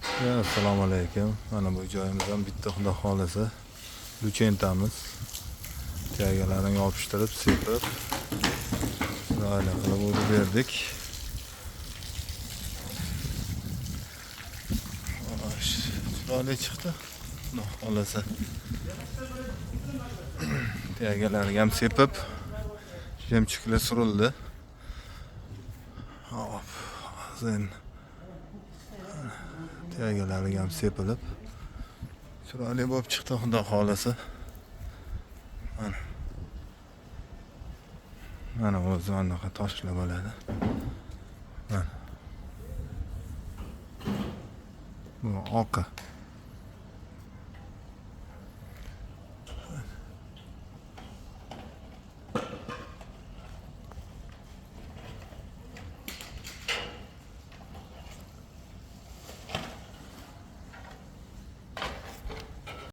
Assalomu alaykum. Mana bu joyimizdan bitta xudo xolisa luchentamiz. Tiyagalarini yopishtirib, sepib, chiroyli qilib urib berdik. Chiroyli chiqdi. Xudo xolisa. Tiyagalarini ham sepib, jemchiklar surildi. Hop, sen Tiyagalarini ham sepilib, chiroyli bo'lib chiqdi xudo xolisa. Mana o'zi anaqa toshlar bo'ladi. Mana. Bu oqa.